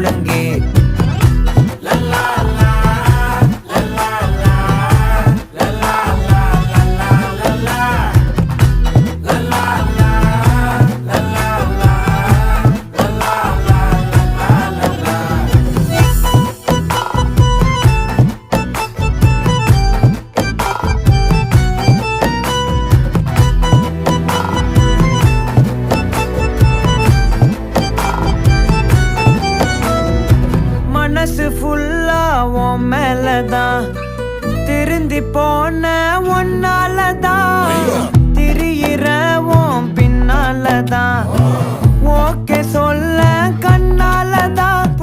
முழங்கே. மனசு ஃபுல்லா உன் மேலதான், திருந்தி போன ஒன்னாலதான், திரியிற உன் பின்னாலதான், ஓகே சொல்ல கண்ணாலதான்,